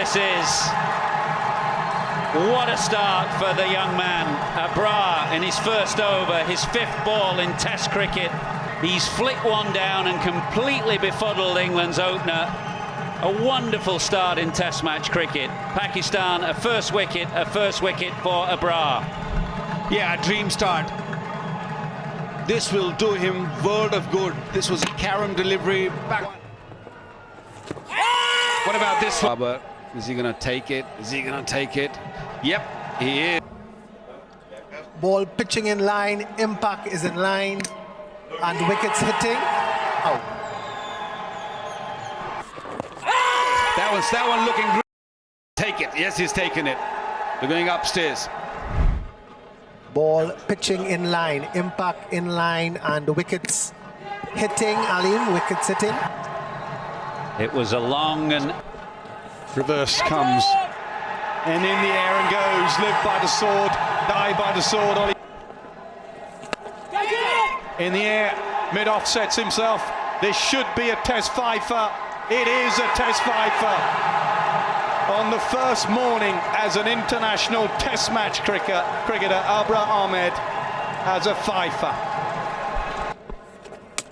this is. What a start for the young man. Abrar in his first over, his fifth ball in Test cricket. He's flicked one down and completely befuddled England's opener. A wonderful start in Test match cricket. Pakistan, a first wicket for Abrar. Yeah, a dream start. This will do him world of good. This was a carom delivery back. What about this one? Is he going to take it? Is he going to take it? Yep, he is. Ball pitching in line, impact is in line, and wickets hitting. Out. That one looking good. Take it. Yes, he's taken it. They're going upstairs. Ball pitching in line, impact in line, and wickets hitting. Alim, wickets hitting. It was a long and... Reverse comes. And in the air and goes. Live by the sword, die by the sword. Ollie. In the air, mid-off sets himself. This should be a Test fifer. It is a Test fifer. On the first morning as an international Test match cricketer, Abrar Ahamad as a fifer.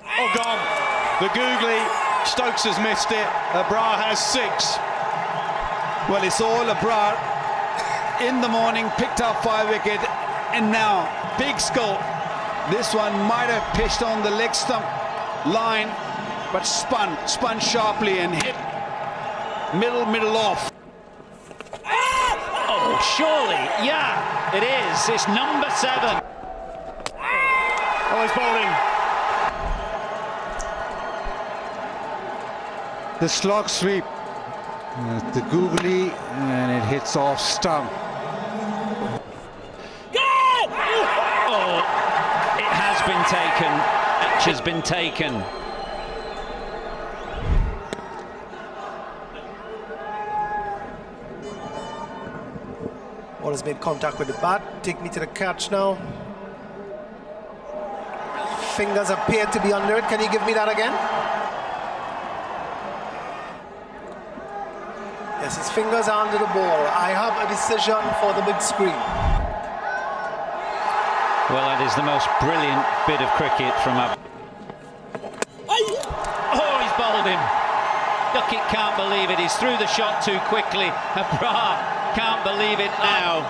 Oh, gone. The googly. Stokes has missed it. Abrar has 6. Well, it's all Abrar. In the morning, picked up 5 wicket, and now big scope. This one might have pitched on the leg stump line, but spun sharply and hit middle off. Oh, surely, yeah, it is. It's number 7. Oh, he's bowling. The slog sweep, the googly, and it hits off stump. Oh, it has been taken. Match has been taken. Ball has made contact with the bat. Take me to the catch now. Fingers appear to be under it. Can you give me that again? Yes, his fingers are under the ball. I have a decision for the big screen. Well, that is the most brilliant bit of cricket from Abrar. Oh, he's bowled him. Duckett can't believe it. He's threw the shot too quickly. Abrar can't believe it now.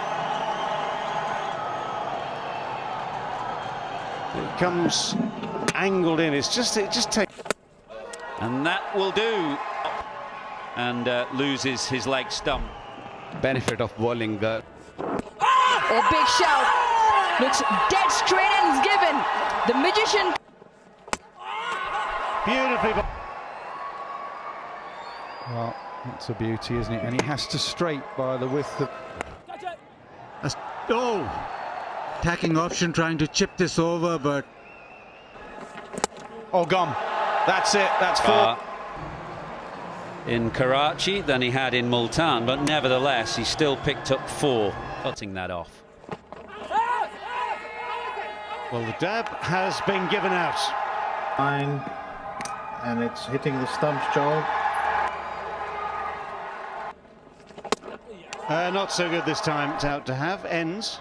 It comes angled in. It just takes. And that will do. And loses his leg stump. Benefit of bowling. Oh, big shout. Looks dead straight and is given. The magician. Beautifully. Well, that's a beauty, isn't it? And he has to straight by the width of... Oh! Attacking option, trying to chip this over, but... Oh, gone. That's it. That's 4. In Karachi than he had in Multan, but nevertheless he still picked up 4, cutting that off. Well, the dab has been given out. Line, and it's hitting the stumps, Joel. Not so good this time. It's out to have. Ends.